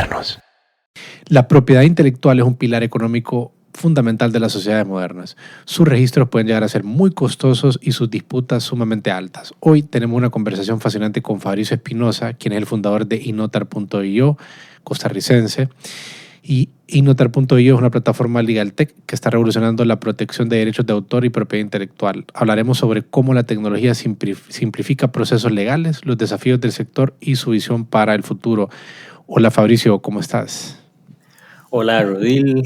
modernos. La propiedad intelectual es un pilar económico fundamental de las sociedades modernas. Sus registros pueden llegar a ser muy costosos y sus disputas sumamente altas. Hoy tenemos una conversación fascinante con Fabricio Espinosa, quien es el fundador de Inotar.io, costarricense. Y Inotar.io es una plataforma legal tech que está revolucionando la protección de derechos de autor y propiedad intelectual. Hablaremos sobre cómo la tecnología simplifica procesos legales, los desafíos del sector y su visión para el futuro. Hola Fabricio, ¿cómo estás? Hola Rodil,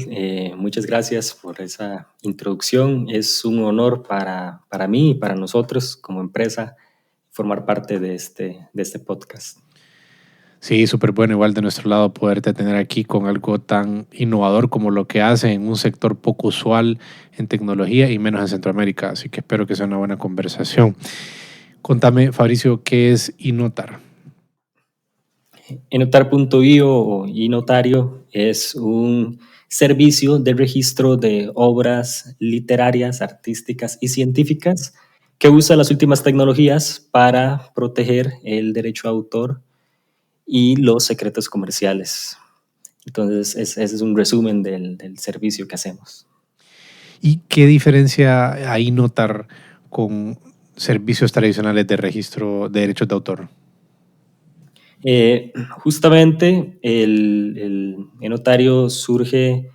muchas gracias por esa introducción. Es un honor para mí y para nosotros como empresa formar parte de este podcast. Sí, súper bueno igual de nuestro lado poderte tener aquí con algo tan innovador como lo que hace en un sector poco usual en tecnología y menos en Centroamérica. Así que espero que sea una buena conversación. Contame, Fabricio, ¿qué es Inotar? Enotar.io o Inotario es un servicio de registro de obras literarias, artísticas y científicas que usa las últimas tecnologías para proteger el derecho a autor y los secretos comerciales. Entonces, ese es un resumen del servicio que hacemos. ¿Y qué diferencia hay Inotar con servicios tradicionales de registro de derechos de autor? Justamente el notario surge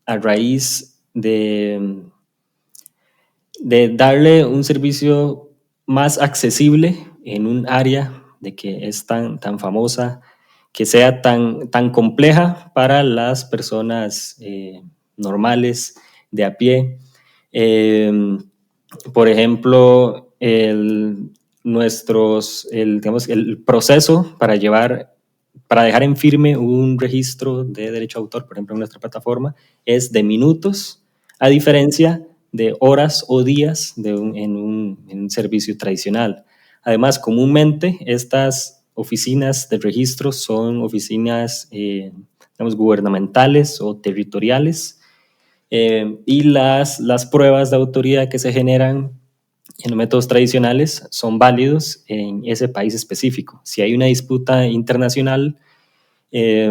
a raíz de darle un servicio más accesible en un área de que es tan famosa, que sea tan compleja para las personas normales de a pie. Eh, por ejemplo, digamos, el proceso para dejar en firme un registro de derecho a autor, por ejemplo, en nuestra plataforma, es de minutos, a diferencia de horas o días en un servicio tradicional. Además, comúnmente estas oficinas de registro son oficinas, digamos, gubernamentales o territoriales, y las pruebas de autoría que se generan en los métodos tradicionales son válidos en ese país específico. Si hay una disputa internacional, eh,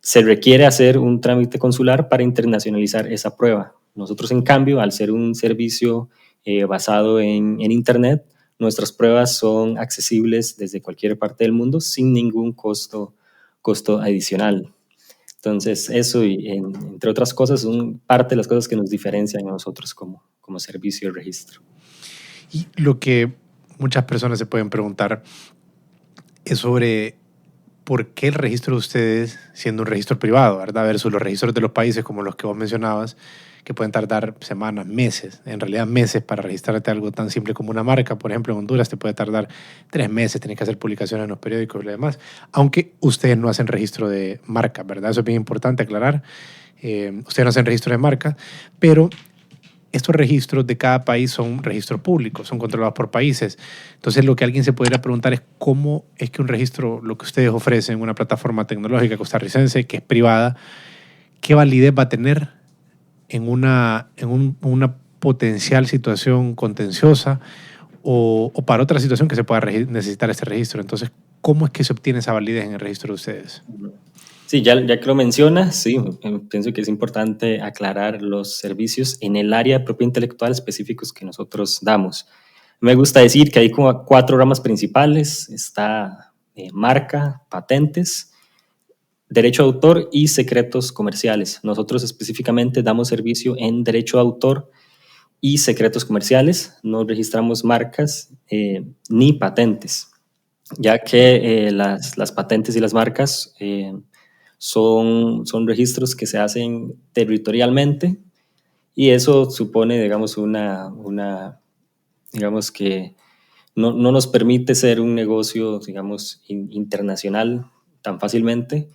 se requiere hacer un trámite consular para internacionalizar esa prueba. Nosotros, en cambio, al ser un servicio basado en Internet, nuestras pruebas son accesibles desde cualquier parte del mundo sin ningún costo adicional. Entonces, eso, y entre otras cosas, son parte de las cosas que nos diferencian a nosotros como servicio de registro. Y lo que muchas personas se pueden preguntar es sobre por qué el registro de ustedes, siendo un registro privado, ¿verdad? Versus los registros de los países como los que vos mencionabas, que pueden tardar semanas, meses, en realidad meses para registrarte algo tan simple como una marca. Por ejemplo, en Honduras te puede tardar 3 meses, tenés que hacer publicaciones en los periódicos y lo demás, aunque ustedes no hacen registro de marca, ¿verdad? Eso es bien importante aclarar. Ustedes no hacen registro de marca, pero estos registros de cada país son registros públicos, son controlados por países. Entonces, lo que alguien se podría preguntar es cómo es que un registro, lo que ustedes ofrecen, una plataforma tecnológica costarricense que es privada, ¿qué validez va a tener en una potencial situación contenciosa o para otra situación que se pueda necesitar este registro? Entonces, ¿cómo es que se obtiene esa validez en el registro de ustedes? Sí, ya que lo mencionas, sí, pienso que es importante aclarar los servicios en el área de propiedad intelectual específicos que nosotros damos. Me gusta decir que hay como 4 ramas principales. Está marca, patentes, derecho de autor y secretos comerciales. Nosotros específicamente damos servicio en derecho de autor y secretos comerciales. No registramos marcas ni patentes, ya que las patentes y las marcas son registros que se hacen territorialmente, y eso supone, digamos, digamos que no nos permite ser un negocio, digamos, internacional tan fácilmente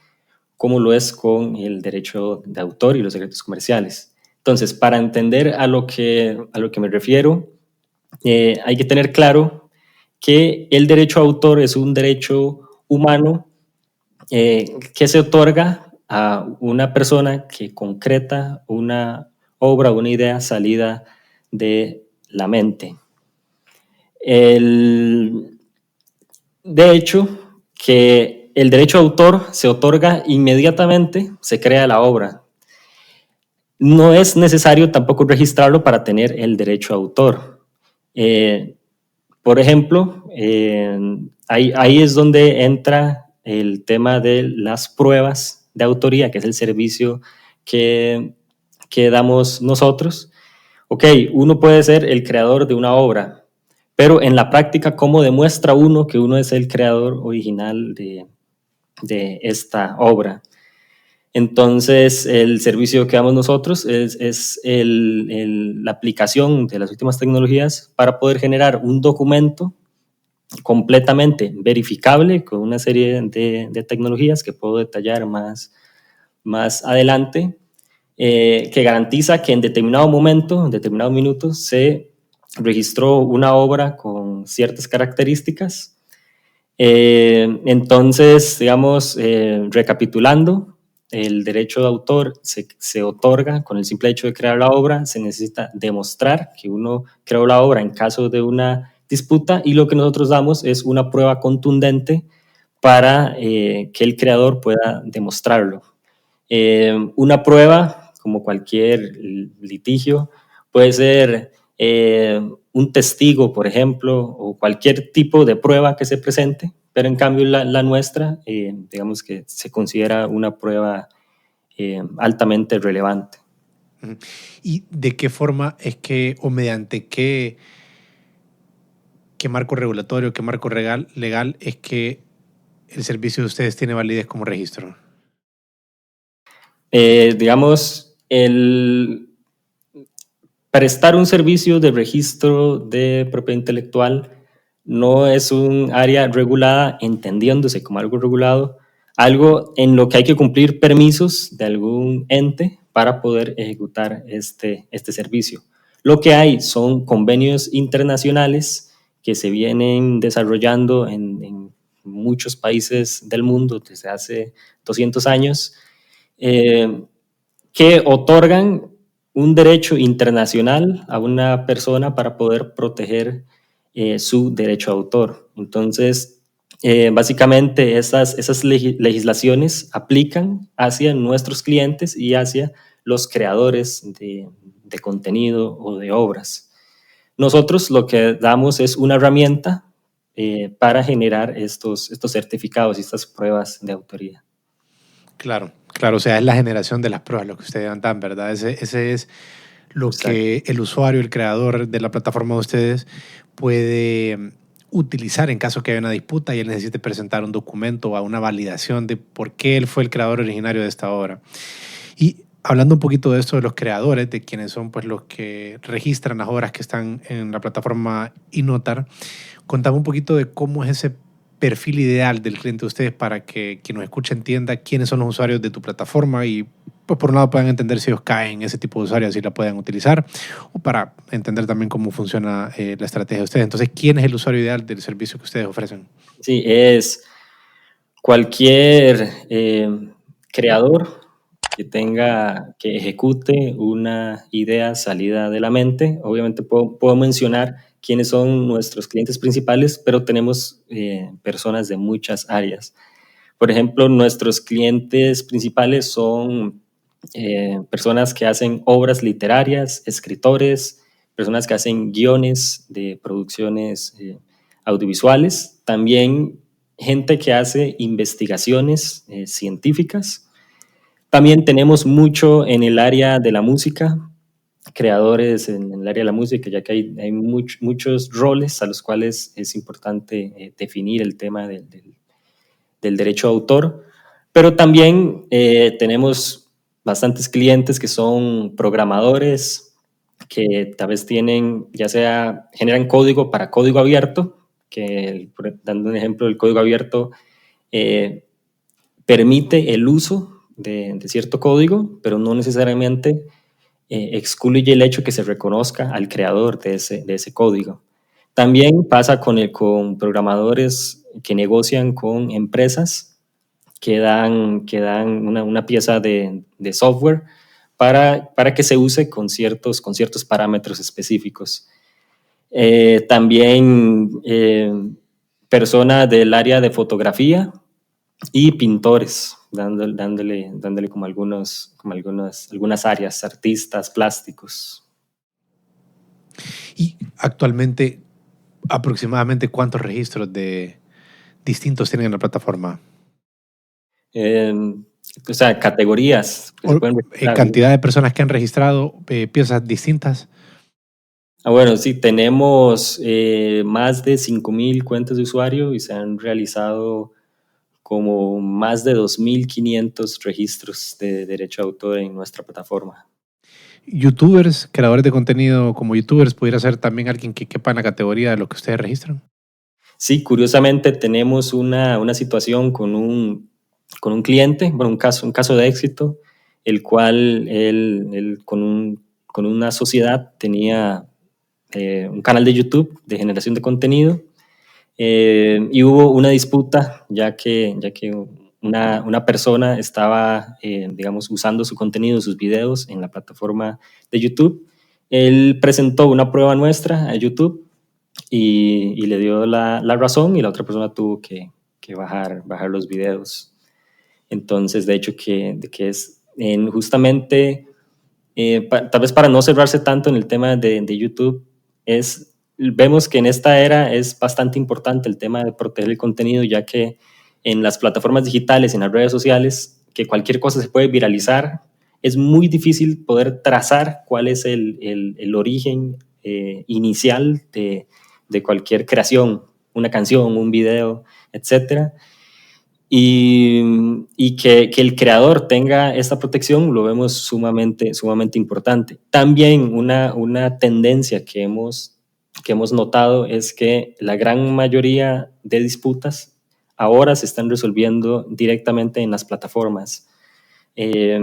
como lo es con el derecho de autor y los secretos comerciales. Entonces, para entender a lo que me refiero, hay que tener claro que el derecho a autor es un derecho humano que se otorga a una persona que concreta una obra, una idea salida de la mente. De hecho, que el derecho de autor se otorga inmediatamente, se crea la obra. No es necesario tampoco registrarlo para tener el derecho de autor. Por ejemplo, ahí es donde entra el tema de las pruebas de autoría, que es el servicio que damos nosotros. Ok, uno puede ser el creador de una obra, pero en la práctica, ¿cómo demuestra uno que uno es el creador original de esta obra? Entonces, el servicio que damos nosotros es la aplicación de las últimas tecnologías para poder generar un documento completamente verificable con una serie de tecnologías que puedo detallar más adelante, que garantiza que en determinado momento, en determinado minuto, se registró una obra con ciertas características. Entonces, digamos, recapitulando, el derecho de autor se otorga con el simple hecho de crear la obra. Se necesita demostrar que uno creó la obra en caso de una disputa, y lo que nosotros damos es una prueba contundente para que el creador pueda demostrarlo. Una prueba, como cualquier litigio, puede ser un testigo, por ejemplo, o cualquier tipo de prueba que se presente, pero en cambio la nuestra, digamos que se considera una prueba altamente relevante. ¿Y de qué forma es que, o mediante qué marco regulatorio, qué marco legal es que el servicio de ustedes tiene validez como registro? Digamos, el prestar un servicio de registro de propiedad intelectual no es un área regulada, entendiéndose como algo regulado, algo en lo que hay que cumplir permisos de algún ente para poder ejecutar este servicio. Lo que hay son convenios internacionales que se vienen desarrollando en muchos países del mundo desde hace 200 años, que otorgan un derecho internacional a una persona para poder proteger su derecho de autor. Entonces, básicamente esas legislaciones aplican hacia nuestros clientes y hacia los creadores de contenido o de obras. Nosotros lo que damos es una herramienta para generar estos certificados y estas pruebas de autoría. Claro, claro, o sea, es la generación de las pruebas lo que ustedes dan, ¿verdad? Ese es lo Exacto. que el usuario, el creador de la plataforma de ustedes puede utilizar en caso que haya una disputa y él necesite presentar un documento o una validación de por qué él fue el creador originario de esta obra. Y hablando un poquito de esto de los creadores, de quienes son pues los que registran las obras que están en la plataforma Inotar, contame un poquito de cómo es ese perfil ideal del cliente de ustedes para que quien nos escuche entienda quiénes son los usuarios de tu plataforma y pues por un lado puedan entender si ellos caen en ese tipo de usuarios, si la pueden utilizar, o para entender también cómo funciona la estrategia de ustedes. Entonces, ¿quién es el usuario ideal del servicio que ustedes ofrecen? Sí, es cualquier creador que ejecute una idea salida de la mente. Obviamente puedo mencionar quiénes son nuestros clientes principales, pero tenemos personas de muchas áreas. Por ejemplo, nuestros clientes principales son personas que hacen obras literarias, escritores, personas que hacen guiones de producciones audiovisuales, también gente que hace investigaciones científicas. También tenemos mucho en el área de la música, creadores en el área de la música, ya que hay muchos roles a los cuales es importante definir el tema del derecho de autor, pero también tenemos bastantes clientes que son programadores, que tal vez generan código para código abierto, dando un ejemplo, el código abierto eh, permite el uso de cierto código, pero no necesariamente excluye el hecho que se reconozca al creador de ese código. También pasa con programadores que negocian con empresas que dan una pieza de software para que se use con ciertos parámetros específicos. También personas del área de fotografía y pintores, dándole como algunas áreas, artistas, plásticos. Y actualmente, aproximadamente, ¿cuántos registros de distintos tienen en la plataforma? Eh, o sea, categorías que se pueden registrar, ¿no? Cantidad de personas que han registrado piezas distintas. Bueno, sí, tenemos más de 5.000 cuentas de usuario y se han realizado como más de 2.500 registros de derecho de autor en nuestra plataforma. ¿Youtubers, creadores de contenido como youtubers, pudiera ser también alguien que quepa en la categoría de lo que ustedes registran? Sí, curiosamente tenemos una situación con un cliente, bueno, un caso de éxito, el cual él con una sociedad tenía un canal de YouTube de generación de contenido, y hubo una disputa ya que una persona estaba, digamos, usando su contenido, sus videos en la plataforma de YouTube. Él presentó una prueba nuestra a YouTube y le dio la razón y la otra persona tuvo que bajar los videos. Entonces, de hecho, que es justamente, tal vez para no cerrarse tanto en el tema de YouTube, vemos que en esta era es bastante importante el tema de proteger el contenido, ya que en las plataformas digitales, en las redes sociales, que cualquier cosa se puede viralizar, es muy difícil poder trazar cuál es el origen inicial de cualquier creación, una canción, un video, etcétera. Y que el creador tenga esta protección lo vemos sumamente importante. También una tendencia que hemos notado es que la gran mayoría de disputas ahora se están resolviendo directamente en las plataformas. Eh,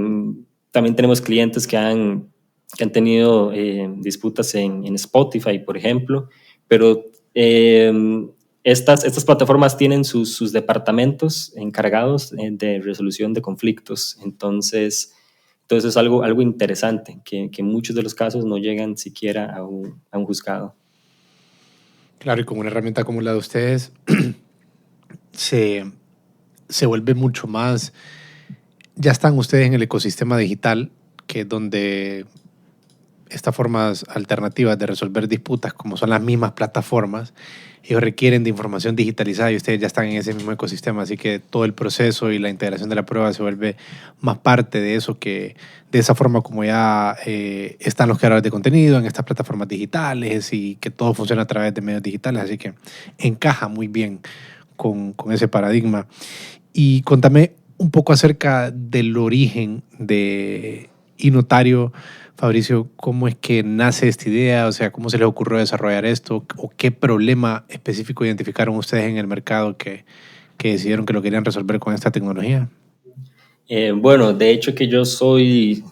También tenemos clientes que han tenido disputas en Spotify, por ejemplo, pero estas plataformas tienen sus departamentos encargados de resolución de conflictos. Entonces es algo interesante, que en muchos de los casos no llegan siquiera a un juzgado. Claro, y con una herramienta como la de ustedes, se, se vuelve mucho más. Ya están ustedes en el ecosistema digital, que es donde estas formas alternativas de resolver disputas, como son las mismas plataformas, ellos requieren de información digitalizada y ustedes ya están en ese mismo ecosistema, así que todo el proceso y la integración de la prueba se vuelve más parte de eso, que de esa forma como ya están los creadores de contenido en estas plataformas digitales y que todo funciona a través de medios digitales, así que encaja muy bien con ese paradigma. Y contame un poco acerca del origen de Inotario, Fabricio. ¿Cómo es que nace esta idea? O sea, ¿cómo se les ocurrió desarrollar esto? ¿O qué problema específico identificaron ustedes en el mercado que decidieron que lo querían resolver con esta tecnología? Bueno, de hecho que yo soy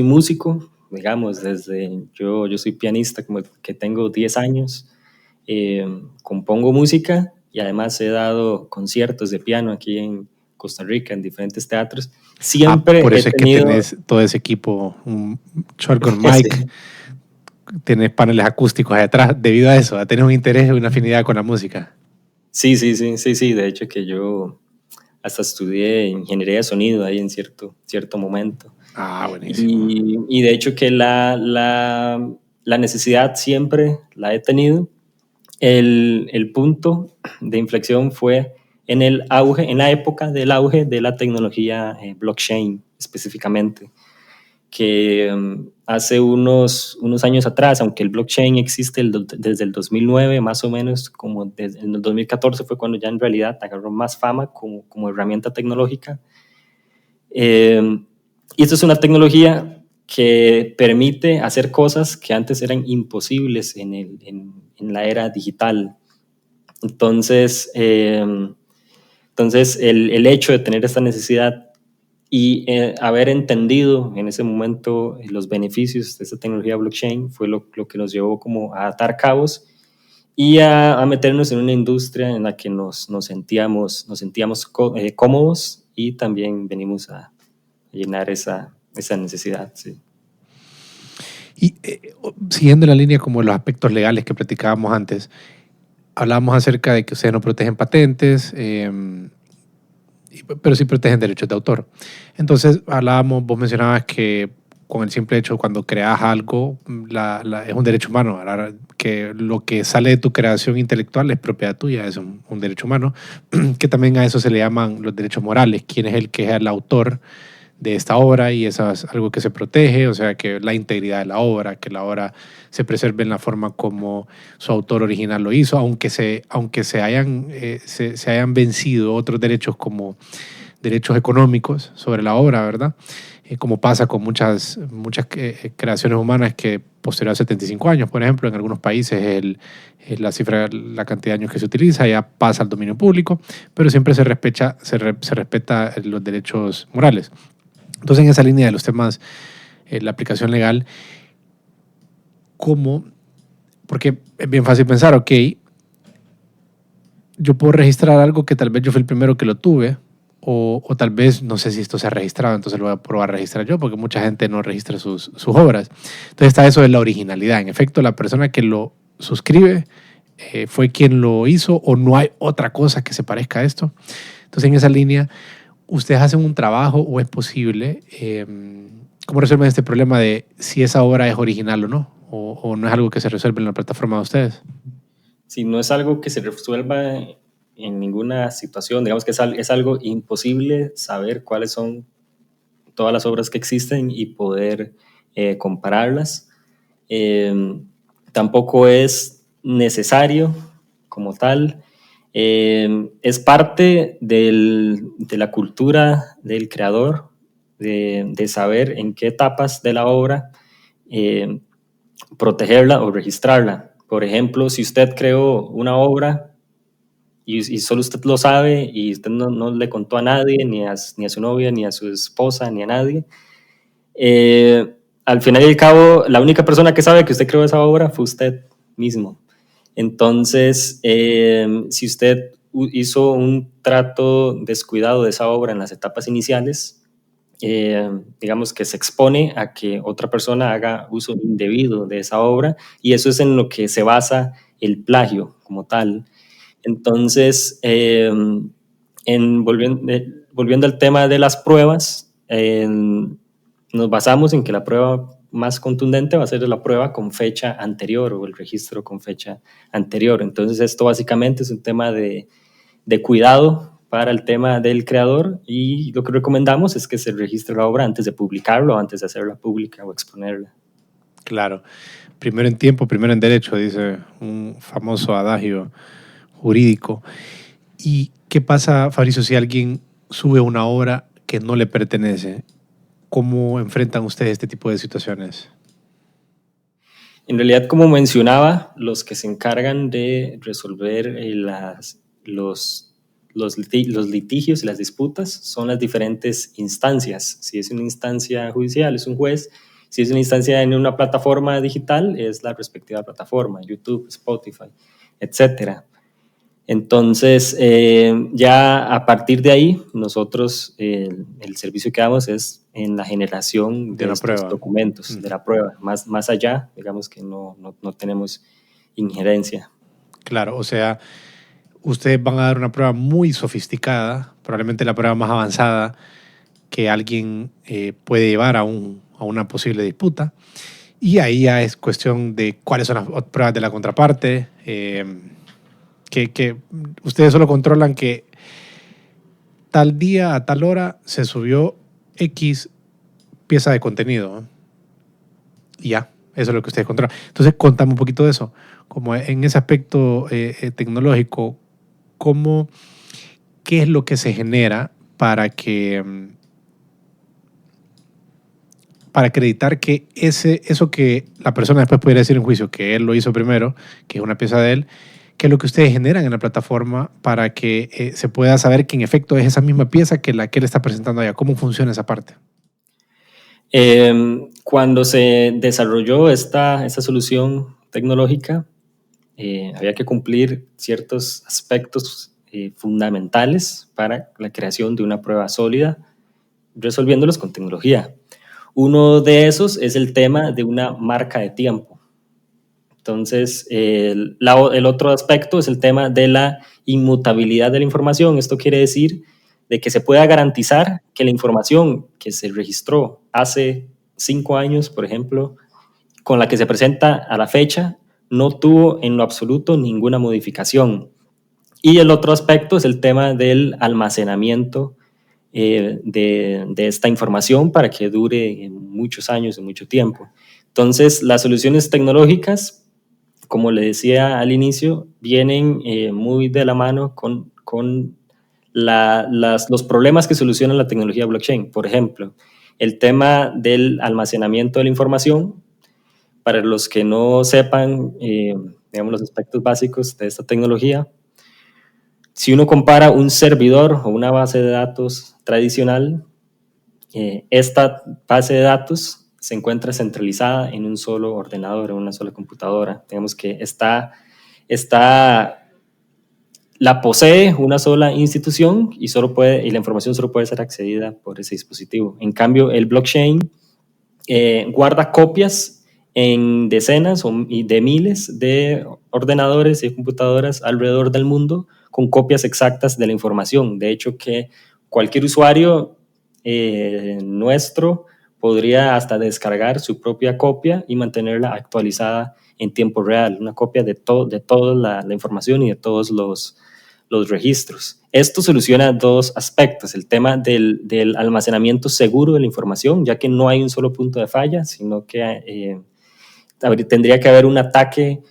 músico, digamos, yo soy pianista, como que tengo 10 años, compongo música y además he dado conciertos de piano aquí en Costa Rica, en diferentes teatros. Ah, Siempre por he eso es que tenido, tenés todo ese equipo, un shotgun sí, mic, tenés paneles acústicos detrás, debido a eso, a tener un interés y una afinidad con la música. sí, de hecho que yo hasta estudié ingeniería de sonido ahí en cierto momento. Ah, buenísimo. Y de hecho que la necesidad siempre la he tenido. El punto de inflexión fue en la época del auge de la tecnología blockchain específicamente, que hace unos años atrás, aunque el blockchain existe desde el 2009, más o menos, como desde el 2014 fue cuando ya en realidad agarró más fama como herramienta tecnológica. Y esto es una tecnología que permite hacer cosas que antes eran imposibles en la era digital. Entonces, el hecho de tener esta necesidad y haber entendido en ese momento los beneficios de esta tecnología blockchain fue lo que nos llevó como a atar cabos y a meternos en una industria en la que nos sentíamos cómodos y también venimos a llenar esa necesidad. Sí. Y siguiendo la línea como los aspectos legales que platicábamos antes, hablábamos acerca de que ustedes no protegen patentes, pero sí protegen derechos de autor. Entonces, vos mencionabas que con el simple hecho, cuando creas algo, es un derecho humano, ¿verdad? Que lo que sale de tu creación intelectual es propiedad tuya, es un derecho humano, que también a eso se le llaman los derechos morales, quién es el que es el autor de esta obra, y eso es algo que se protege, o sea, que la integridad de la obra, que la obra se preserve en la forma como su autor original lo hizo, aunque se hayan vencido otros derechos como derechos económicos sobre la obra, ¿verdad? Como pasa con muchas creaciones humanas que posterior a 75 años, por ejemplo, en algunos países la cifra, la cantidad de años que se utiliza ya pasa al dominio público, pero siempre se respeta los derechos morales. Entonces, en esa línea de los temas, la aplicación legal, ¿cómo? Porque es bien fácil pensar, ok, yo puedo registrar algo que tal vez yo fui el primero que lo tuve, o tal vez no sé si esto se ha registrado, entonces lo voy a probar a registrar yo, porque mucha gente no registra sus obras. Entonces está eso de la originalidad. En efecto, la persona que lo suscribe fue quien lo hizo, o no hay otra cosa que se parezca a esto. Entonces, en esa línea, ¿ustedes hacen un trabajo o es posible? ¿Cómo resuelven este problema de si esa obra es original o no? ¿O no es algo que se resuelve en la plataforma de ustedes? Si no es algo que se resuelva en ninguna situación, digamos que es algo imposible saber cuáles son todas las obras que existen y poder compararlas. Tampoco es necesario como tal. Es parte de la cultura del creador, de saber en qué etapas de la obra protegerla o registrarla. Por ejemplo, si usted creó una obra y solo usted lo sabe y usted no le contó a nadie, ni a su novia, ni a su esposa, ni a nadie, al final y al cabo, la única persona que sabe que usted creó esa obra fue usted mismo. Entonces, si usted hizo un trato descuidado de esa obra en las etapas iniciales, digamos que se expone a que otra persona haga uso indebido de esa obra, y eso es en lo que se basa el plagio como tal. Entonces, volviendo al tema de las pruebas, nos basamos en que la prueba más contundente va a ser la prueba con fecha anterior o el registro con fecha anterior. Entonces, esto básicamente es un tema de cuidado para el tema del creador, y lo que recomendamos es que se registre la obra antes de publicarlo, antes de hacerla pública o exponerla. Claro. Primero en tiempo, primero en derecho, dice un famoso adagio jurídico. ¿Y qué pasa, Fabricio, si alguien sube una obra que no le pertenece? ¿Cómo enfrentan ustedes este tipo de situaciones? En realidad, como mencionaba, los que se encargan de resolver los litigios y las disputas son las diferentes instancias. Si es una instancia judicial, es un juez. Si es una instancia en una plataforma digital, es la respectiva plataforma, YouTube, Spotify, etcétera. Entonces, ya a partir de ahí, nosotros el servicio que damos es en la generación de estos prueba. documentos, de la prueba. Más allá, digamos que no tenemos injerencia. Claro, o sea, ustedes van a dar una prueba muy sofisticada, probablemente la prueba más avanzada que alguien puede llevar a una posible disputa. Y ahí ya es cuestión de cuáles son las pruebas de la contraparte, que ustedes solo controlan que tal día a tal hora se subió X pieza de contenido, ¿eh? Y ya, eso es lo que ustedes controlan. Entonces, contame un poquito de eso. Como en ese aspecto tecnológico, ¿qué es lo que se genera para acreditar que eso que la persona después pudiera decir en juicio, que él lo hizo primero, que es una pieza de él, qué es lo que ustedes generan en la plataforma para que se pueda saber que en efecto es esa misma pieza que la que él está presentando allá? ¿Cómo funciona esa parte? Cuando se desarrolló esta solución tecnológica, había que cumplir ciertos aspectos fundamentales para la creación de una prueba sólida, resolviéndolos con tecnología. Uno de esos es el tema de una marca de tiempo. Entonces, el otro aspecto es el tema de la inmutabilidad de la información. Esto quiere decir de que se pueda garantizar que la información que se registró hace 5 años, por ejemplo, con la que se presenta a la fecha, no tuvo en lo absoluto ninguna modificación. Y el otro aspecto es el tema del almacenamiento de esta información para que dure muchos años y mucho tiempo. Entonces, las soluciones tecnológicas, como le decía al inicio, vienen muy de la mano con los problemas que soluciona la tecnología blockchain. Por ejemplo, el tema del almacenamiento de la información. Para los que no sepan, digamos, los aspectos básicos de esta tecnología, si uno compara un servidor o una base de datos tradicional, esta base de datos se encuentra centralizada en un solo ordenador, en una sola computadora. Digamos que la posee una sola institución y la información solo puede ser accedida por ese dispositivo. En cambio, el blockchain guarda copias en decenas de miles de ordenadores y computadoras alrededor del mundo con copias exactas de la información. De hecho, que cualquier usuario nuestro podría hasta descargar su propia copia y mantenerla actualizada en tiempo real, una copia de toda la información y de todos los registros. Esto soluciona dos aspectos: el tema del almacenamiento seguro de la información, ya que no hay un solo punto de falla, sino que tendría que haber un ataque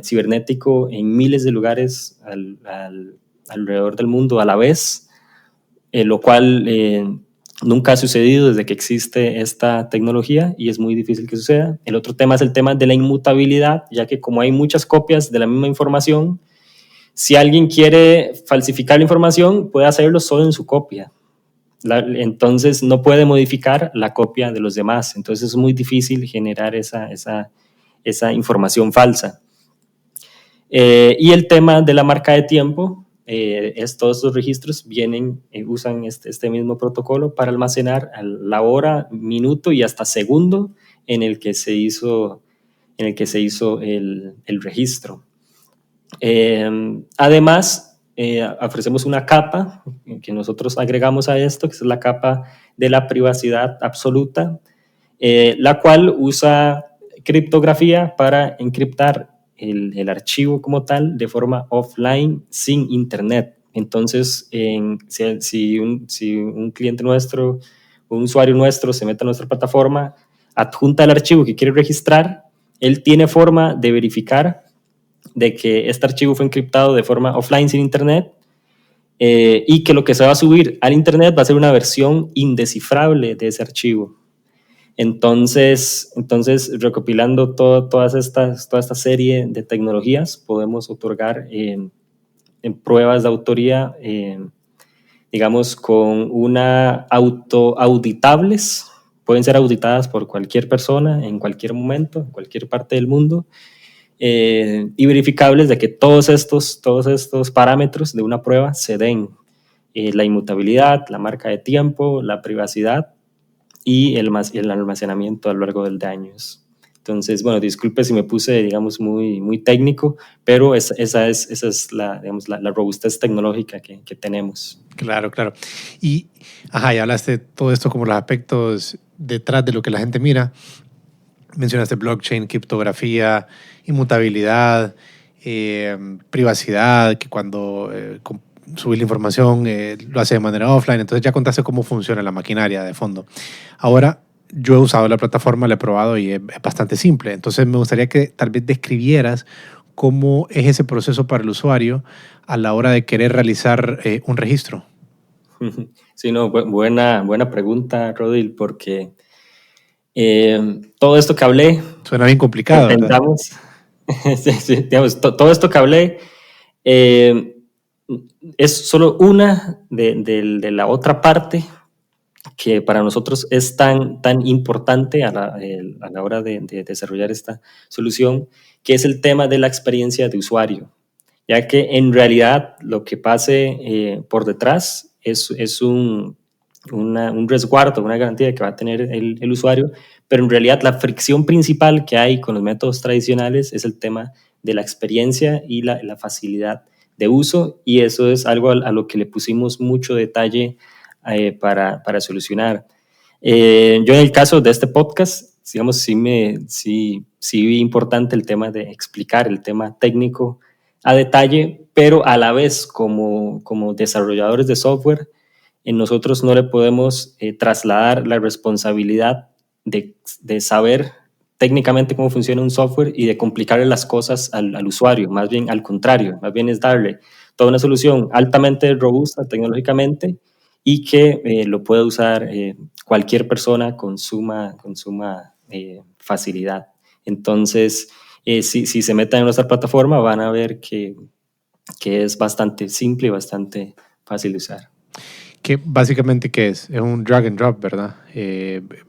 cibernético en miles de lugares alrededor del mundo a la vez, lo cual nunca ha sucedido desde que existe esta tecnología y es muy difícil que suceda. El otro tema es el tema de la inmutabilidad, ya que como hay muchas copias de la misma información, si alguien quiere falsificar la información, puede hacerlo solo en su copia. Entonces no puede modificar la copia de los demás. Entonces es muy difícil generar esa información falsa. Y el tema de la marca de tiempo, todos estos registros usan este mismo protocolo para almacenar la hora, minuto y hasta segundo en el que se hizo el registro. Además, ofrecemos una capa que nosotros agregamos a esto, que es la capa de la privacidad absoluta, la cual usa criptografía para encriptar el archivo como tal de forma offline, sin internet. Entonces, si un cliente nuestro, un usuario nuestro se mete a nuestra plataforma, adjunta el archivo que quiere registrar, él tiene forma de verificar de que este archivo fue encriptado de forma offline, sin internet, y que lo que se va a subir al internet va a ser una versión indescifrable de ese archivo. Entonces recopilando toda esta serie de tecnologías, podemos otorgar en pruebas de autoría, digamos, con una auditables, pueden ser auditadas por cualquier persona en cualquier momento, en cualquier parte del mundo, y verificables de que todos estos parámetros de una prueba se den: la inmutabilidad, la marca de tiempo, la privacidad y el almacenamiento a lo largo de años. Entonces, bueno, disculpe si me puse, digamos, muy técnico, pero esa es la robustez tecnológica que tenemos. Claro, claro. Y ya hablaste de todo esto como los aspectos detrás de lo que la gente mira. Mencionaste blockchain, criptografía, inmutabilidad, privacidad, que cuando subir la información lo hace de manera offline. Entonces ya contaste cómo funciona la maquinaria de fondo. Ahora, yo he usado la plataforma, la he probado y es bastante simple. Entonces me gustaría que tal vez describieras cómo es ese proceso para el usuario a la hora de querer realizar un registro. Sí, no, buena pregunta, Rodil, porque todo esto que hablé... Suena bien complicado, ¿verdad? Sí, digamos, todo esto que hablé es solo una de la otra parte que para nosotros es tan importante a la hora de desarrollar esta solución, que es el tema de la experiencia de usuario, ya que en realidad lo que pase por detrás es un resguardo, una garantía que va a tener el usuario, pero en realidad la fricción principal que hay con los métodos tradicionales es el tema de la experiencia y la facilidad de uso, y eso es algo a lo que le pusimos mucho detalle para solucionar. Yo en el caso de este podcast, digamos, sí vi importante el tema de explicar el tema técnico a detalle, pero a la vez como desarrolladores de software, nosotros no le podemos trasladar la responsabilidad de saber técnicamente cómo funciona un software y de complicarle las cosas al usuario, más bien al contrario, más bien es darle toda una solución altamente robusta tecnológicamente y que lo pueda usar cualquier persona con suma facilidad. Entonces, si se meten en nuestra plataforma, van a ver que es bastante simple y bastante fácil de usar. Que básicamente, ¿qué es? Es un drag and drop, ¿verdad?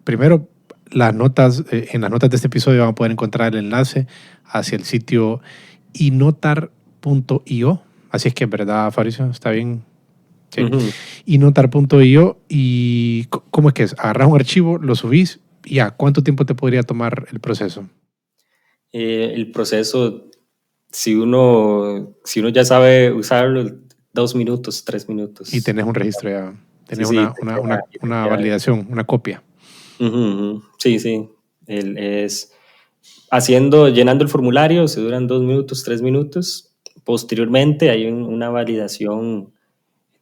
Primero, en las notas de este episodio van a poder encontrar el enlace hacia el sitio inotar.io. Así es que, ¿verdad, Fabricio? ¿Está bien? Sí. Inotar.io. ¿Y cómo es que es? Agarras un archivo, lo subís y ya. ¿Cuánto tiempo te podría tomar el proceso? El proceso, si uno ya sabe usarlo, 2 minutos, 3 minutos. Y tenés un registro ya. Tenés una validación, una copia. Sí. Llenando el formulario, se duran 2 minutos, 3 minutos. Posteriormente hay una validación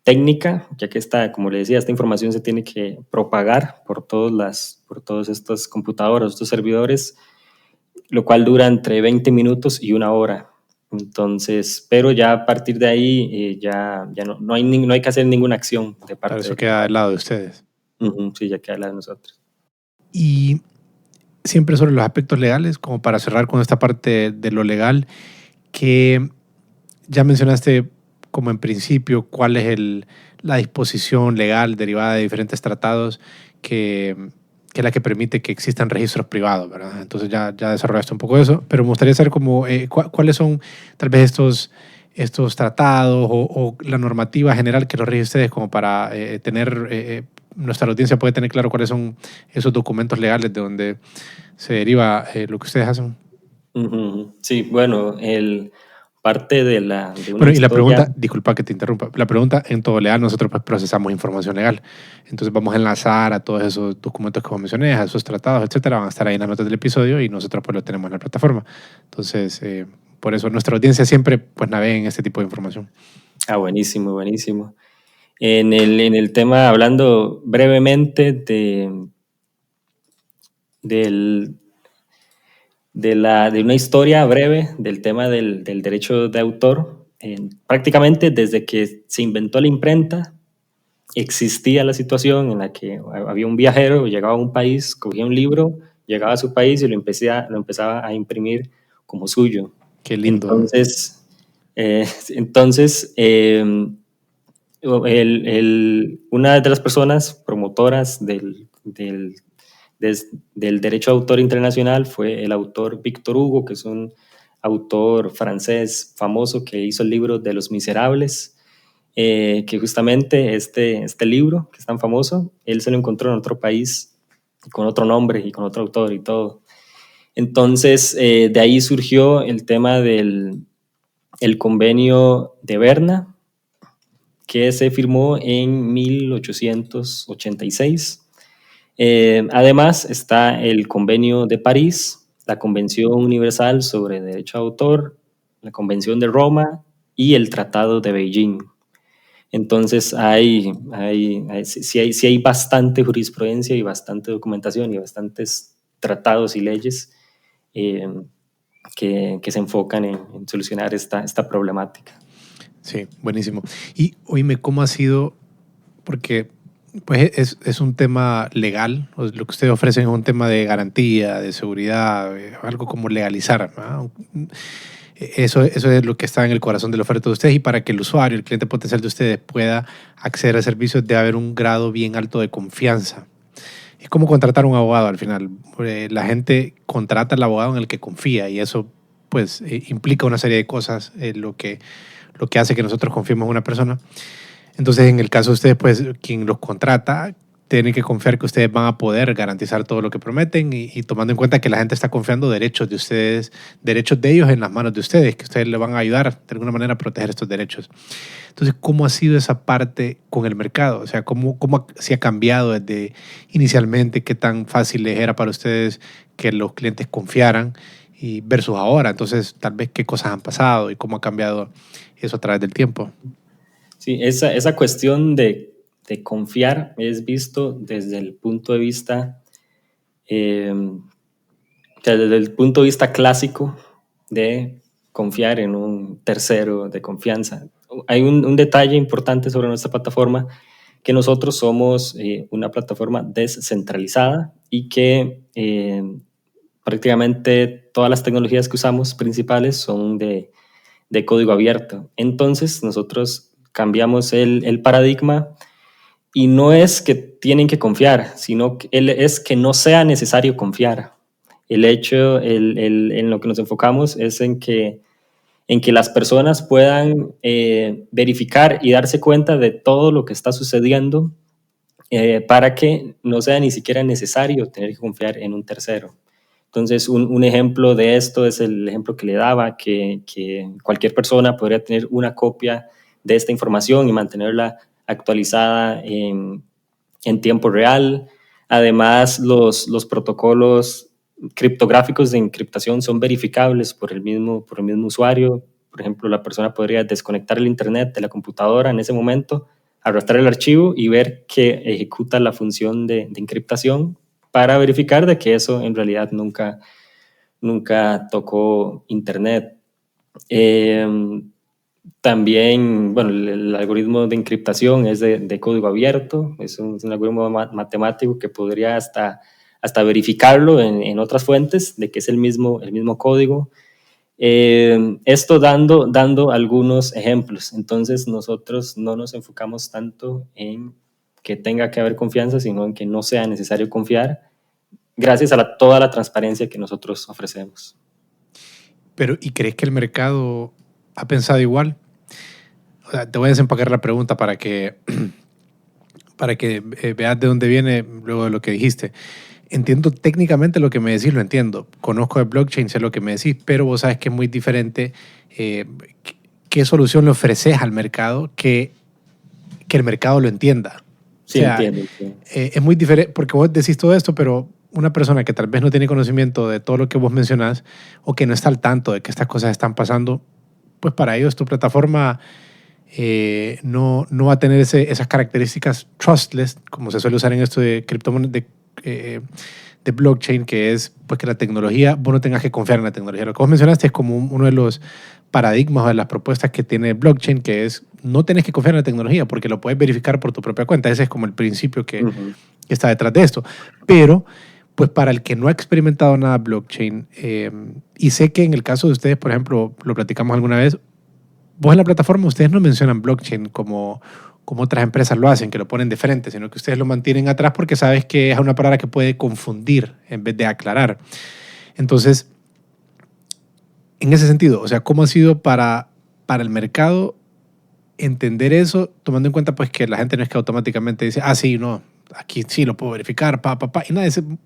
técnica, ya que como le decía, esta información se tiene que propagar por todas estas computadoras, estos servidores, lo cual dura entre 20 minutos y 1 hora. Entonces, pero ya a partir de ahí ya no hay que hacer ninguna acción de parte. Claro, eso queda del lado de ustedes. Sí, ya queda del lado de nosotros. Y siempre sobre los aspectos legales, como para cerrar con esta parte de lo legal, que ya mencionaste como en principio cuál es la disposición legal derivada de diferentes tratados que es la que permite que existan registros privados, ¿verdad? Entonces ya desarrollaste un poco eso, pero me gustaría saber como, cuáles son tal vez estos tratados o la normativa general que los rige ustedes como para tener, nuestra audiencia puede tener claro cuáles son esos documentos legales de donde se deriva lo que ustedes hacen. Sí, bueno, parte de bueno, y la pregunta, disculpa que te interrumpa, la pregunta, en todo legal nosotros pues procesamos información legal, entonces vamos a enlazar a todos esos documentos que vos mencioné, a esos tratados, etcétera, van a estar ahí en las notas del episodio y nosotros pues lo tenemos en la plataforma. Entonces, por eso nuestra audiencia siempre pues navega en este tipo de información. Buenísimo. En el tema, hablando brevemente de una historia breve del tema del derecho de autor, prácticamente desde que se inventó la imprenta, existía la situación en la que había un viajero, llegaba a un país, cogía un libro, llegaba a su país y lo empezaba a imprimir como suyo. Qué lindo. Entonces una de las personas promotoras del derecho de autor internacional fue el autor Víctor Hugo, que es un autor francés famoso que hizo el libro de Los Miserables, que justamente este libro, que es tan famoso, él se lo encontró en otro país, con otro nombre y con otro autor y todo. Entonces, de ahí surgió el tema del convenio de Berna, que se firmó en 1886. Además está el Convenio de París, la Convención Universal sobre Derecho de Autor, la Convención de Roma y el Tratado de Beijing. Entonces sí hay bastante jurisprudencia y bastante documentación y bastantes tratados y leyes que se enfocan en solucionar esta problemática. Sí, buenísimo. Y oíme, ¿cómo ha sido? Porque pues es un tema legal, lo que ustedes ofrecen es un tema de garantía, de seguridad, algo como legalizar, ¿no? Eso es lo que está en el corazón de la oferta de ustedes, y para que el usuario, el cliente potencial de ustedes pueda acceder a servicios debe haber un grado bien alto de confianza. Es como contratar a un abogado al final. La gente contrata al abogado en el que confía y eso pues implica una serie de cosas, lo que hace que nosotros confiemos en una persona. Entonces, en el caso de ustedes, pues quien los contrata tienen que confiar que ustedes van a poder garantizar todo lo que prometen y tomando en cuenta que la gente está confiando derechos de ustedes, derechos de ellos en las manos de ustedes, que ustedes le van a ayudar de alguna manera a proteger estos derechos. Entonces, ¿cómo ha sido esa parte con el mercado? O sea, ¿cómo se ha cambiado desde inicialmente? ¿Qué tan fácil les era para ustedes que los clientes confiaran y versus ahora? Entonces, tal vez qué cosas han pasado y cómo ha cambiado eso a través del tiempo. Sí, esa cuestión de confiar es visto desde el punto de vista, desde el punto de vista clásico de confiar en un tercero de confianza. Hay un detalle importante sobre nuestra plataforma, que nosotros somos una plataforma descentralizada y que prácticamente todas las tecnologías que usamos principales son de código abierto. Entonces nosotros cambiamos el paradigma y no es que tienen que confiar, sino que es que no sea necesario confiar. El hecho, en lo que nos enfocamos es en que las personas puedan verificar y darse cuenta de todo lo que está sucediendo para que no sea ni siquiera necesario tener que confiar en un tercero. Entonces, un ejemplo de esto es el ejemplo que le daba, que cualquier persona podría tener una copia de esta información y mantenerla actualizada en tiempo real. Además, los protocolos criptográficos de encriptación son verificables por el mismo usuario. Por ejemplo, la persona podría desconectar el internet de la computadora en ese momento, arrastrar el archivo y ver que ejecuta la función de encriptación para verificar de que eso en realidad nunca tocó internet. También, bueno, el algoritmo de encriptación es de código abierto, es un algoritmo matemático que podría hasta verificarlo en otras fuentes de que es el mismo código. Esto dando algunos ejemplos. Entonces nosotros no nos enfocamos tanto en que tenga que haber confianza, sino en que no sea necesario confiar, gracias a toda la transparencia que nosotros ofrecemos. Pero, ¿y crees que el mercado ha pensado igual? O sea, te voy a desempacar la pregunta para que veas de dónde viene luego de lo que dijiste. Entiendo técnicamente lo que me decís, lo entiendo. Conozco de blockchain, sé lo que me decís, pero vos sabes que es muy diferente qué solución le ofreces al mercado que el mercado lo entienda. Sí, o sea, entiendo. Es muy diferente, porque vos decís todo esto, pero una persona que tal vez no tiene conocimiento de todo lo que vos mencionás o que no está al tanto de que estas cosas están pasando, pues para ellos tu plataforma no va a tener esas características trustless, como se suele usar en esto de criptomonedas, de blockchain, que es pues que la tecnología, vos no tengas que confiar en la tecnología. Lo que vos mencionaste es como uno de los paradigmas o de las propuestas que tiene blockchain, que es no tenés que confiar en la tecnología porque lo puedes verificar por tu propia cuenta. Ese es como el principio que está detrás de esto. Pero pues para el que no ha experimentado nada blockchain, y sé que en el caso de ustedes, por ejemplo, lo platicamos alguna vez, vos en la plataforma ustedes no mencionan blockchain como otras empresas lo hacen, que lo ponen de frente, sino que ustedes lo mantienen atrás porque sabes que es una palabra que puede confundir en vez de aclarar. Entonces, en ese sentido, o sea, ¿cómo ha sido para el mercado entender eso, tomando en cuenta pues que la gente no es que automáticamente dice, sí, no, aquí sí lo puedo verificar, y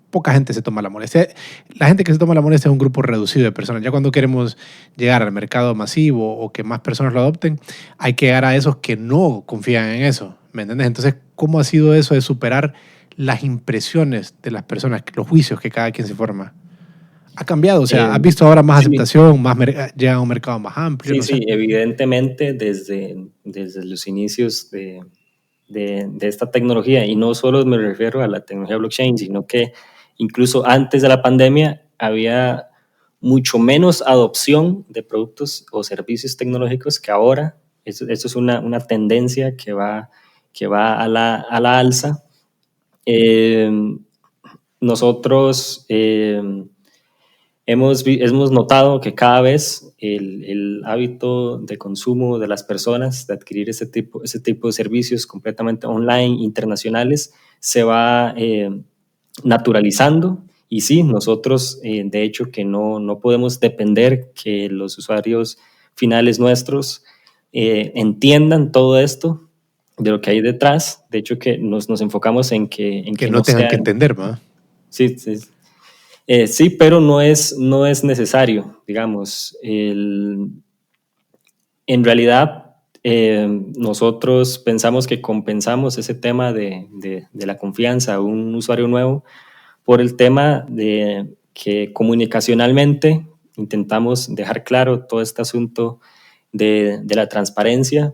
poca gente se toma la molestia. La gente que se toma la molestia es un grupo reducido de personas. Ya cuando queremos llegar al mercado masivo o que más personas lo adopten, hay que llegar a esos que no confían en eso, ¿me entiendes? Entonces, ¿cómo ha sido eso de superar las impresiones de las personas, los juicios que cada quien se forma? ¿Ha cambiado? O sea, ¿has visto ahora más aceptación, llega a un mercado más amplio? Sí, No sé. sí, evidentemente desde los inicios de esta tecnología, y no solo me refiero a la tecnología blockchain, sino que incluso antes de la pandemia había mucho menos adopción de productos o servicios tecnológicos que ahora. Esto es una tendencia que va a la alza. Nosotros hemos notado que cada vez el hábito de consumo de las personas de adquirir ese tipo de servicios completamente online, internacionales, se va naturalizando. Y sí, nosotros, de hecho, que no podemos depender que los usuarios finales nuestros entiendan todo esto. de lo que hay detrás. De hecho, que nos enfocamos en Que que no no tengan sea... que entender, ¿va? Sí, sí, sí, pero no es necesario, digamos. En realidad, nosotros pensamos que compensamos ese tema de la confianza a un usuario nuevo por el tema de que comunicacionalmente intentamos dejar claro todo este asunto de la transparencia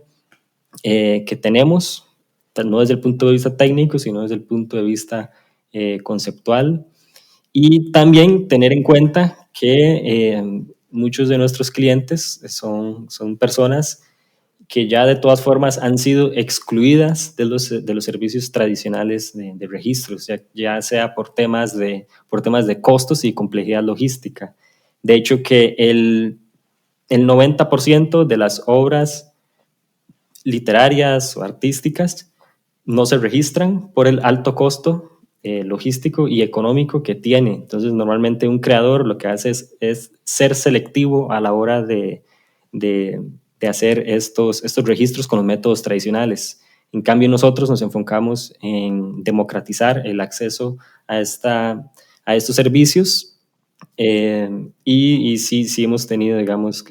que tenemos, no desde el punto de vista técnico, sino desde el punto de vista conceptual. Y también tener en cuenta que muchos de nuestros clientes son personas que ya de todas formas han sido excluidas de los servicios tradicionales de registros, ya sea por temas de costos y complejidad logística. De hecho, que el 90% de las obras literarias o artísticas no se registran por el alto costo logístico y económico que tiene. Entonces, normalmente un creador lo que hace es ser selectivo a la hora de hacer estos registros con los métodos tradicionales. En cambio, nosotros nos enfocamos en democratizar el acceso a estos servicios y sí, sí hemos tenido, digamos,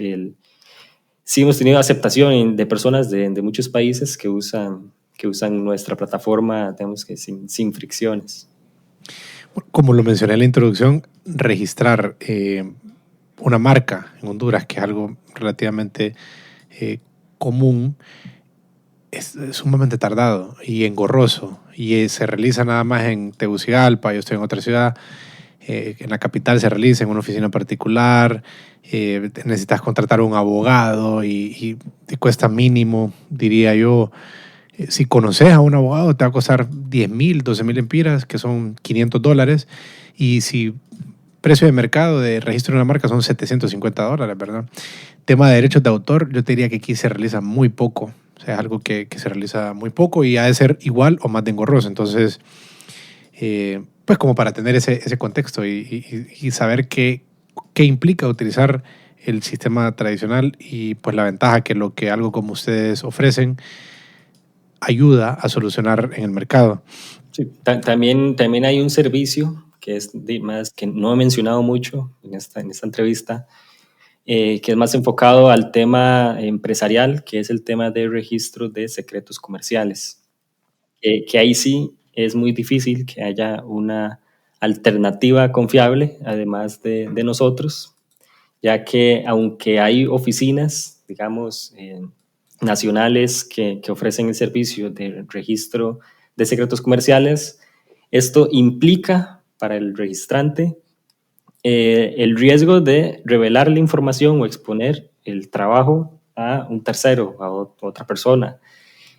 sí hemos tenido aceptación de personas de muchos países que usan nuestra plataforma, digamos que sin fricciones. Como lo mencioné en la introducción, registrar una marca en Honduras, que es algo relativamente común, es sumamente tardado y engorroso. Y se realiza nada más en Tegucigalpa, yo estoy en otra ciudad, en la capital se realiza en una oficina particular, necesitas contratar a un abogado y te cuesta mínimo, diría yo, si conoces a un abogado te va a costar 10,000, 12,000 empiras, que son $500, y si precio de mercado de registro de una marca son $750, ¿verdad? Tema de derechos de autor, yo te diría que aquí se realiza muy poco, o sea, es algo que se realiza muy poco y ha de ser igual o más de engorroso. Entonces, pues como para tener ese contexto y saber qué implica utilizar el sistema tradicional y pues la ventaja que lo que algo como ustedes ofrecen ayuda a solucionar en el mercado. Sí, también hay un servicio que es más que no he mencionado mucho en esta entrevista, que es más enfocado al tema empresarial, que es el tema de registro de secretos comerciales. Que ahí sí es muy difícil que haya una alternativa confiable, además de nosotros, ya que aunque hay oficinas, digamos, nacionales que ofrecen el servicio de registro de secretos comerciales, esto implica para el registrante el riesgo de revelar la información o exponer el trabajo a un tercero, a otra persona,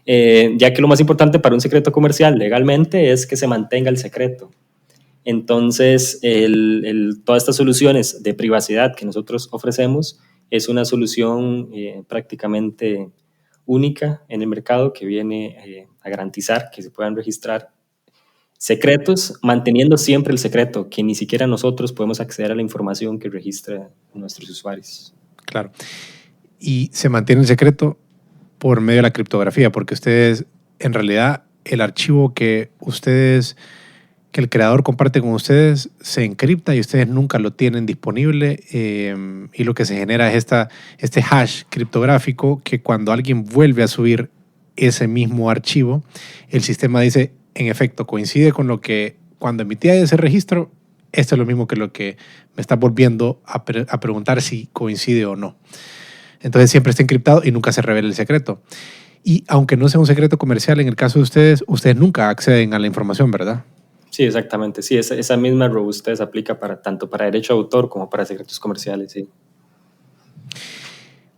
ya que lo más importante para un secreto comercial legalmente es que se mantenga el secreto. Entonces, todas estas soluciones de privacidad que nosotros ofrecemos es una solución prácticamente única en el mercado que viene a garantizar que se puedan registrar secretos, manteniendo siempre el secreto, que ni siquiera nosotros podemos acceder a la información que registra nuestros usuarios. Claro. Y se mantiene el secreto por medio de la criptografía, porque ustedes, en realidad, el archivo que el creador comparte con ustedes, se encripta y ustedes nunca lo tienen disponible, y lo que se genera es este hash criptográfico que cuando alguien vuelve a subir ese mismo archivo, el sistema dice, en efecto, coincide con lo que cuando emitía ese registro, esto es lo mismo que lo que me está volviendo a preguntar si coincide o no. Entonces siempre está encriptado y nunca se revela el secreto. Y aunque no sea un secreto comercial, en el caso de ustedes nunca acceden a la información, ¿verdad? Sí, exactamente. Sí, esa misma robustez aplica tanto para derecho de autor como para secretos comerciales, sí.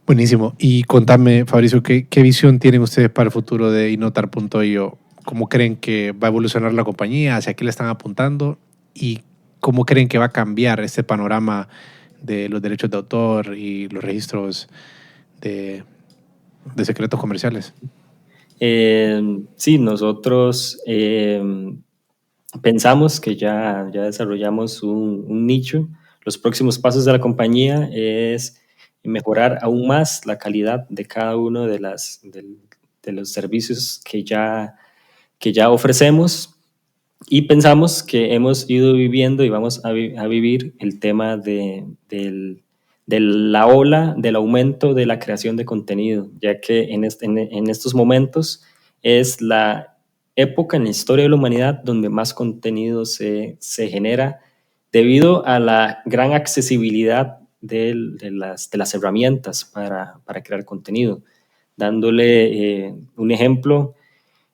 Buenísimo. Y contame, Fabricio, ¿qué visión tienen ustedes para el futuro de Inotar.io? ¿Cómo creen que va a evolucionar la compañía? ¿Hacia qué le están apuntando? ¿Y cómo creen que va a cambiar este panorama de los derechos de autor y los registros de secretos comerciales? Sí, nosotros pensamos que ya desarrollamos un nicho. Los próximos pasos de la compañía es mejorar aún más la calidad de cada uno los servicios que ya ofrecemos, y pensamos que hemos ido viviendo y vamos a vivir el tema de la ola del aumento de la creación de contenido, ya que en estos momentos es la época en la historia de la humanidad donde más contenido se genera debido a la gran accesibilidad de las herramientas para crear contenido. Dándole un ejemplo,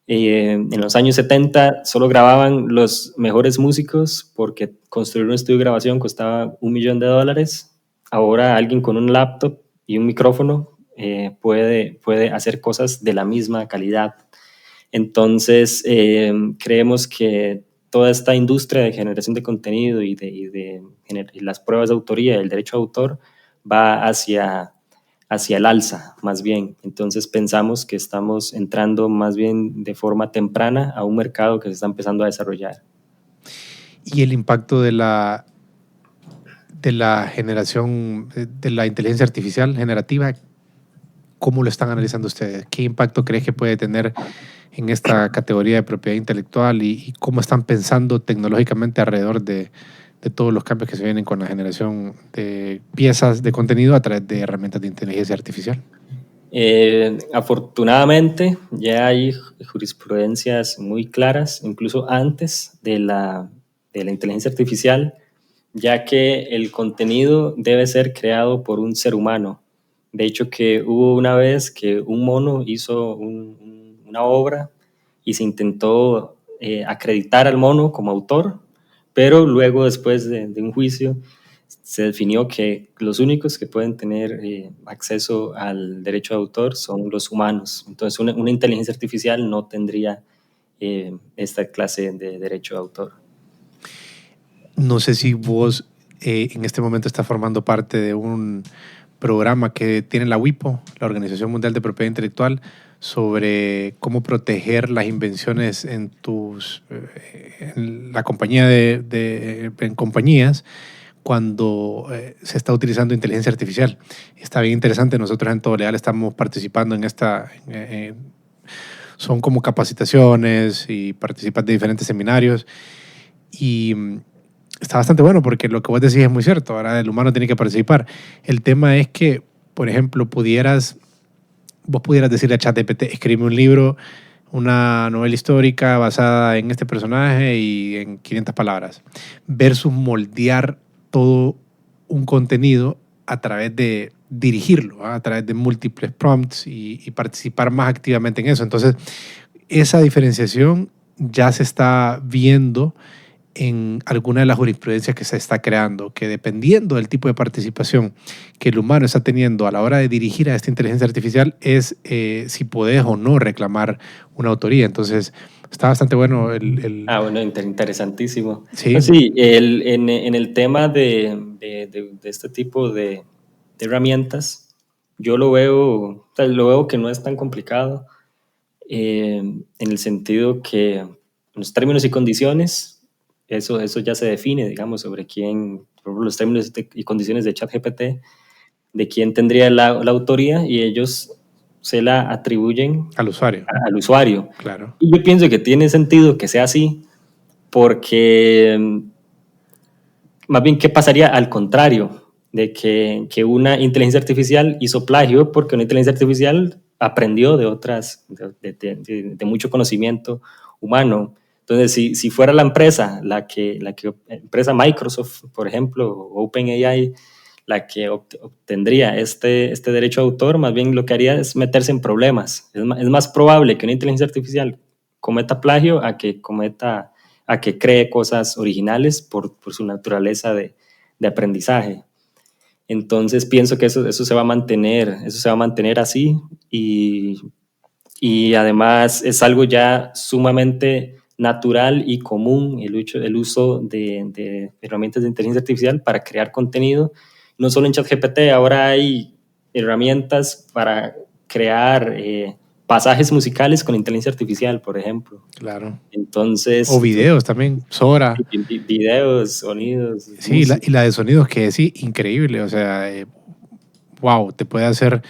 en los años 70 solo grababan los mejores músicos porque construir un estudio de grabación costaba $1.000.000. Ahora alguien con un laptop y un micrófono puede hacer cosas de la misma calidad. Entonces, creemos que toda esta industria de generación de contenido y las pruebas de autoría y el derecho de autor va hacia el alza, más bien. Entonces pensamos que estamos entrando más bien de forma temprana a un mercado que se está empezando a desarrollar. Y el impacto de la generación de la inteligencia artificial generativa, ¿cómo lo están analizando ustedes? ¿Qué impacto crees que puede tener en esta categoría de propiedad intelectual y cómo están pensando tecnológicamente alrededor de todos los cambios que se vienen con la generación de piezas de contenido a través de herramientas de inteligencia artificial? Afortunadamente ya hay jurisprudencias muy claras, incluso antes de la inteligencia artificial, ya que el contenido debe ser creado por un ser humano. De hecho, que hubo una vez que un mono hizo una obra y se intentó acreditar al mono como autor, pero luego, después de un juicio, se definió que los únicos que pueden tener acceso al derecho de autor son los humanos. Entonces, una inteligencia artificial no tendría esta clase de derecho de autor. No sé si vos en este momento estás formando parte de un programa que tiene la WIPO, la Organización Mundial de Propiedad Intelectual, sobre cómo proteger las invenciones en la compañía en compañías cuando se está utilizando inteligencia artificial. Está bien interesante. Nosotros en Todo Legal estamos participando en esta. Son como capacitaciones y participas de diferentes seminarios. Y está bastante bueno porque lo que vos decís es muy cierto. Ahora el humano tiene que participar. El tema es que, por ejemplo, vos pudieras decirle a ChatGPT, escribe un libro, una novela histórica basada en este personaje y en 500 palabras, versus moldear todo un contenido a través de dirigirlo, ¿eh? A través de múltiples prompts y participar más activamente en eso. Entonces, esa diferenciación ya se está viendo en alguna de las jurisprudencias que se está creando, que dependiendo del tipo de participación que el humano está teniendo a la hora de dirigir a esta inteligencia artificial es si podés o no reclamar una autoría. Entonces, está bastante bueno Bueno, interesantísimo. Sí, sí, en el tema de este tipo de herramientas, yo lo veo que no es tan complicado, en el sentido que los términos y condiciones, eso ya se define, digamos, sobre quién, por ejemplo, los términos y condiciones de ChatGPT, de quién tendría la autoría, y ellos se la atribuyen al usuario. Al usuario. Claro. Y yo pienso que tiene sentido que sea así, porque más bien, ¿qué pasaría al contrario? De que una inteligencia artificial hizo plagio porque una inteligencia artificial aprendió de otras, de mucho conocimiento humano. Entonces, si fuera la empresa, la empresa Microsoft, por ejemplo, o OpenAI, la que obtendría este derecho de autor, más bien lo que haría es meterse en problemas. Es más probable que una inteligencia artificial cometa plagio a que cree cosas originales por su naturaleza de aprendizaje. Entonces pienso que eso se va a mantener así, y además es algo ya sumamente natural y común el uso de herramientas de inteligencia artificial para crear contenido. No solo en ChatGPT, ahora hay herramientas para crear pasajes musicales con inteligencia artificial, por ejemplo. Claro. Entonces, o videos también, Sora. Videos, sonidos. Sí, y la de sonidos que es increíble. O sea, wow, te puede hacer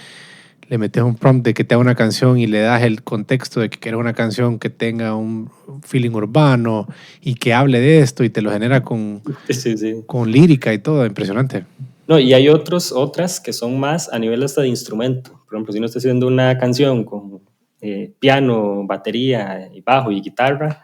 le metes un prompt de que te haga una canción y le das el contexto de que quieres una canción que tenga un feeling urbano y que hable de esto y te lo genera Sí, sí. con lírica y todo, impresionante. No, y hay otras que son más a nivel hasta de instrumento. Por ejemplo, si uno está haciendo una canción con piano, batería, y bajo y guitarra,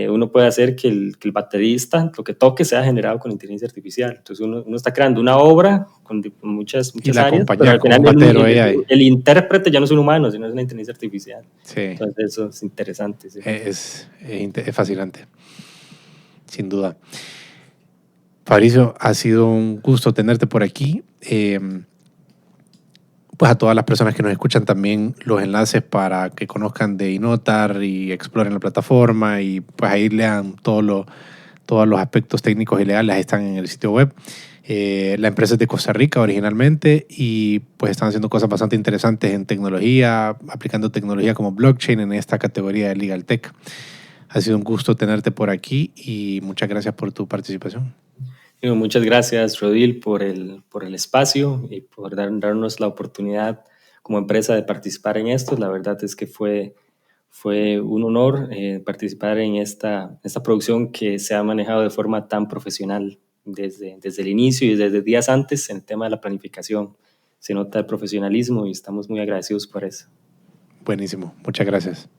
uno puede hacer que el baterista lo que toque sea generado con inteligencia artificial. Entonces uno está creando una obra con muchas, Y muchas la áreas, pero acompañas al con final un batero AI. el intérprete ya no es un humano, sino es una inteligencia artificial. Sí, Entonces eso es interesante. Sí. es fascinante, sin duda. Fabricio, ha sido un gusto tenerte por aquí. Pues a todas las personas que nos escuchan también los enlaces para que conozcan de Inotar y exploren la plataforma y pues ahí lean todos los aspectos técnicos y legales, están en el sitio web. La empresa es de Costa Rica originalmente y pues están haciendo cosas bastante interesantes en tecnología, aplicando tecnología como blockchain en esta categoría de Legal Tech. Ha sido un gusto tenerte por aquí y muchas gracias por tu participación. Bueno, muchas gracias, Rodil, por el espacio y por darnos la oportunidad como empresa de participar en esto. La verdad es que fue un honor participar en esta producción que se ha manejado de forma tan profesional desde el inicio y desde días antes en el tema de la planificación. Se nota el profesionalismo y estamos muy agradecidos por eso. Buenísimo, muchas gracias.